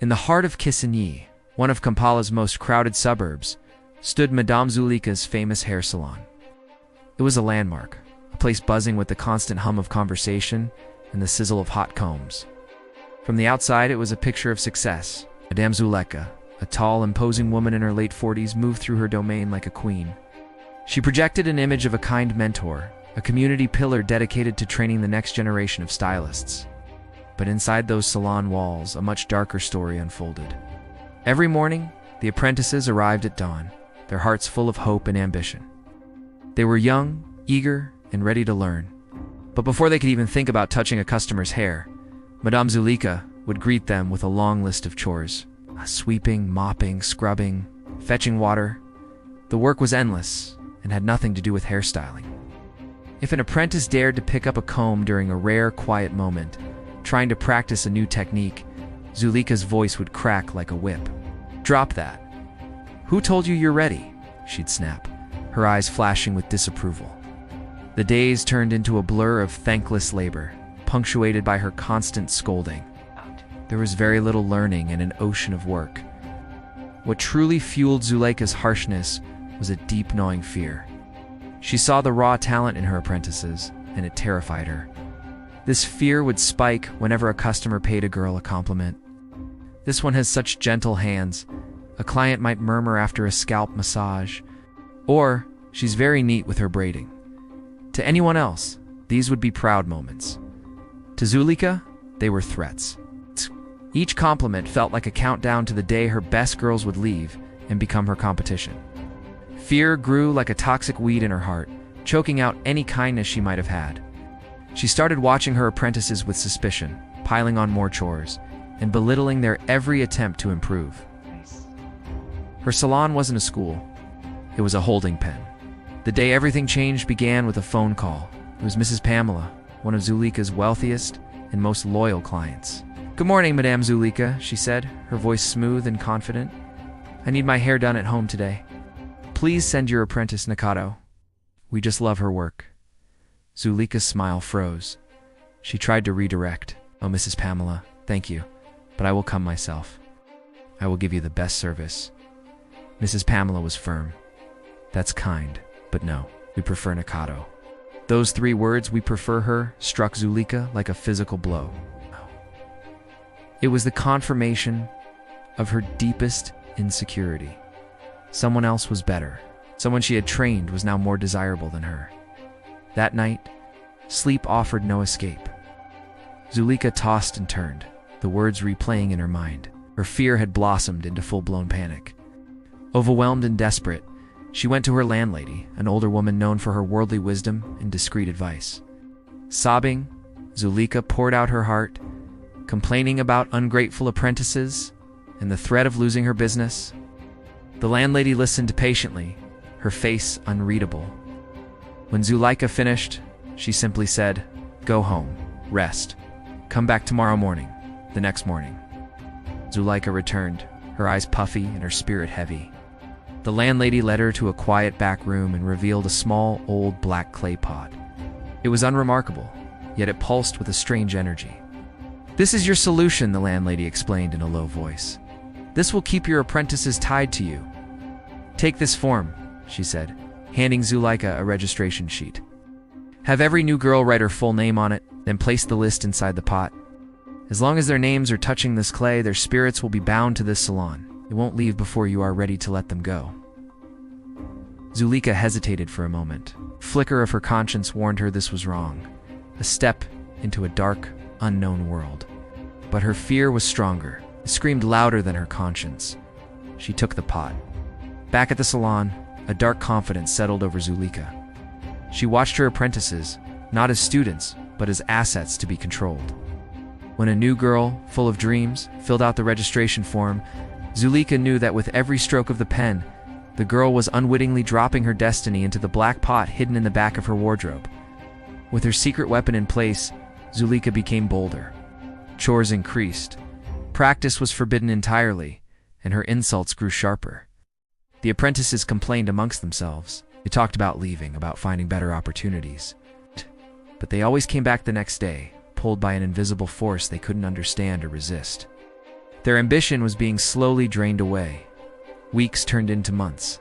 In the heart of Kisinyi, one of Kampala's most crowded suburbs, stood Madame Zulaika's famous hair salon. It was a landmark, a place buzzing with the constant hum of conversation and the sizzle of hot combs. From the outside, it was a picture of success. Madame Zulaika, a tall, imposing woman in her late 40s, moved through her domain like a queen. She projected an image of a kind mentor, a community pillar dedicated to training the next generation of stylists. But inside those salon walls, a much darker story unfolded. Every morning, the apprentices arrived at dawn, their hearts full of hope and ambition. They were young, eager, and ready to learn. But before they could even think about touching a customer's hair, Madame Zulaika would greet them with a long list of chores. Sweeping, mopping, scrubbing, fetching water. The work was endless and had nothing to do with hairstyling. If an apprentice dared to pick up a comb during a rare, quiet moment, trying to practice a new technique, Zulaika's voice would crack like a whip. "Drop that. Who told you you're ready?" she'd snap, her eyes flashing with disapproval. The days turned into a blur of thankless labor, punctuated by her constant scolding. There was very little learning and an ocean of work. What truly fueled Zulaika's harshness was a deep, gnawing fear. She saw the raw talent in her apprentices, and it terrified her. This fear would spike whenever a customer paid a girl a compliment. "This one has such gentle hands," a client might murmur after a scalp massage. Or, "She's very neat with her braiding." To anyone else, these would be proud moments. To Zulaika, they were threats. Each compliment felt like a countdown to the day her best girls would leave and become her competition. Fear grew like a toxic weed in her heart, choking out any kindness she might have had. She started watching her apprentices with suspicion, piling on more chores, and belittling their every attempt to improve. Her salon wasn't a school. It was a holding pen. The day everything changed began with a phone call. It was Mrs. Pamela, one of Zulaika's wealthiest and most loyal clients. "Good morning, Madame Zulaika," she said, her voice smooth and confident. "I need my hair done at home today. Please send your apprentice Nakato. We just love her work." Zulaika's smile froze. She tried to redirect. "Oh, Mrs. Pamela, thank you, but I will come myself. I will give you the best service." Mrs. Pamela was firm. "That's kind, but no, we prefer Nakato." Those 3 words, "we prefer her," struck Zulaika like a physical blow. It was the confirmation of her deepest insecurity. Someone else was better. Someone she had trained was now more desirable than her. That night, sleep offered no escape. Zulaika tossed and turned, the words replaying in her mind. Her fear had blossomed into full-blown panic. Overwhelmed and desperate, she went to her landlady, an older woman known for her worldly wisdom and discreet advice. Sobbing, Zulaika poured out her heart, complaining about ungrateful apprentices and the threat of losing her business. The landlady listened patiently, her face unreadable. When Zulaika finished, she simply said, "Go home, rest. Come back tomorrow morning." The next morning, Zulaika returned, her eyes puffy and her spirit heavy. The landlady led her to a quiet back room and revealed a small, old black clay pot. It was unremarkable, yet it pulsed with a strange energy. "This is your solution," the landlady explained in a low voice. "This will keep your apprentices tied to you. Take this form," she said, handing Zulaika a registration sheet. "Have every new girl write her full name on it, then place the list inside the pot. As long as their names are touching this clay, their spirits will be bound to this salon. It won't leave before you are ready to let them go." Zulaika hesitated for a moment. A flicker of her conscience warned her this was wrong, a step into a dark, unknown world. But her fear was stronger. It screamed louder than her conscience. She took the pot. Back at the salon, a dark confidence settled over Zulaika. She watched her apprentices, not as students, but as assets to be controlled. When a new girl, full of dreams, filled out the registration form, Zulaika knew that with every stroke of the pen, the girl was unwittingly dropping her destiny into the black pot hidden in the back of her wardrobe. With her secret weapon in place, Zulaika became bolder. Chores increased. Practice was forbidden entirely, and her insults grew sharper. The apprentices complained amongst themselves. They talked about leaving, about finding better opportunities. But they always came back the next day, pulled by an invisible force they couldn't understand or resist. Their ambition was being slowly drained away. Weeks turned into months.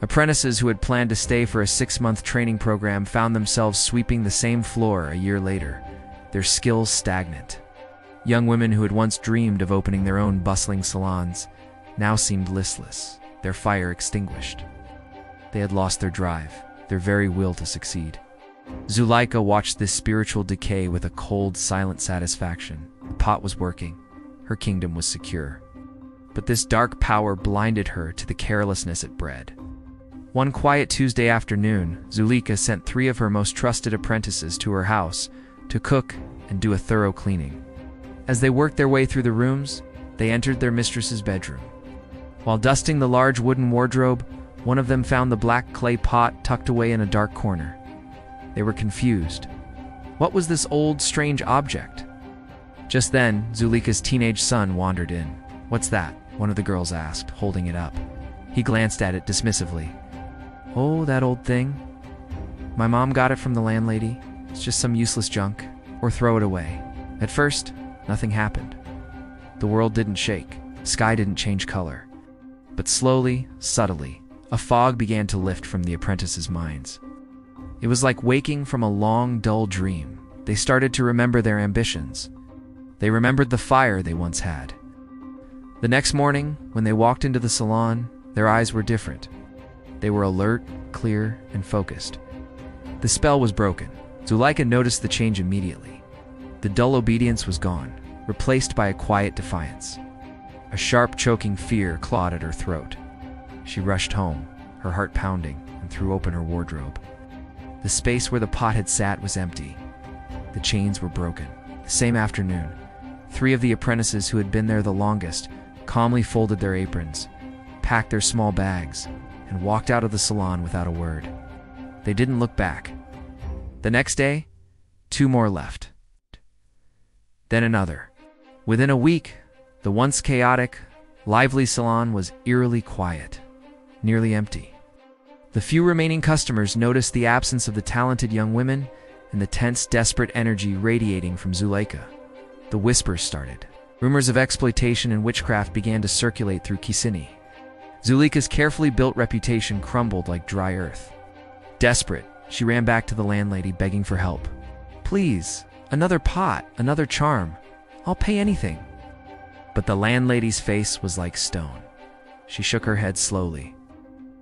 Apprentices who had planned to stay for a 6-month training program found themselves sweeping the same floor a year later, their skills stagnant. Young women who had once dreamed of opening their own bustling salons now seemed listless, their fire extinguished. They had lost their drive, their very will to succeed. Zulaika watched this spiritual decay with a cold, silent satisfaction. The pot was working. Her kingdom was secure. But this dark power blinded her to the carelessness it bred. One quiet Tuesday afternoon, Zulaika sent 3 of her most trusted apprentices to her house to cook and do a thorough cleaning. As they worked their way through the rooms, they entered their mistress's bedroom. While dusting the large wooden wardrobe, one of them found the black clay pot tucked away in a dark corner. They were confused. What was this old, strange object? Just then, Zulaika's teenage son wandered in. "What's that?" one of the girls asked, holding it up. He glanced at it dismissively. "Oh, that old thing. My mom got it from the landlady. It's just some useless junk. Or throw it away." At first, nothing happened. The world didn't shake. Sky didn't change color. But slowly, subtly, a fog began to lift from the apprentices' minds. It was like waking from a long, dull dream. They started to remember their ambitions. They remembered the fire they once had. The next morning, when they walked into the salon, their eyes were different. They were alert, clear, and focused. The spell was broken. Zulaika noticed the change immediately. The dull obedience was gone, replaced by a quiet defiance. A sharp, choking fear clawed at her throat. She rushed home, her heart pounding, and threw open her wardrobe. The space where the pot had sat was empty. The chains were broken. The same afternoon, 3 of the apprentices who had been there the longest calmly folded their aprons, packed their small bags, and walked out of the salon without a word. They didn't look back. The next day, 2 more left. Then another. Within a week, the once chaotic, lively salon was eerily quiet, nearly empty. The few remaining customers noticed the absence of the talented young women and the tense, desperate energy radiating from Zulaika. The whispers started. Rumors of exploitation and witchcraft began to circulate through Kisini. Zulaika's carefully built reputation crumbled like dry earth. Desperate, she ran back to the landlady begging for help. "Please, another pot, another charm. I'll pay anything." But the landlady's face was like stone. She shook her head slowly.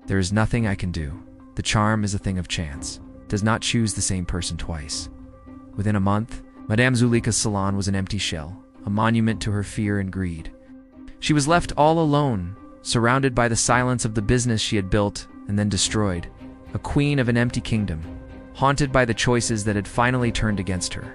"There is nothing I can do. The charm is a thing of chance. It does not choose the same person twice." Within a month, Madame Zulaika's salon was an empty shell, a monument to her fear and greed. She was left all alone, surrounded by the silence of the business she had built and then destroyed, a queen of an empty kingdom, haunted by the choices that had finally turned against her.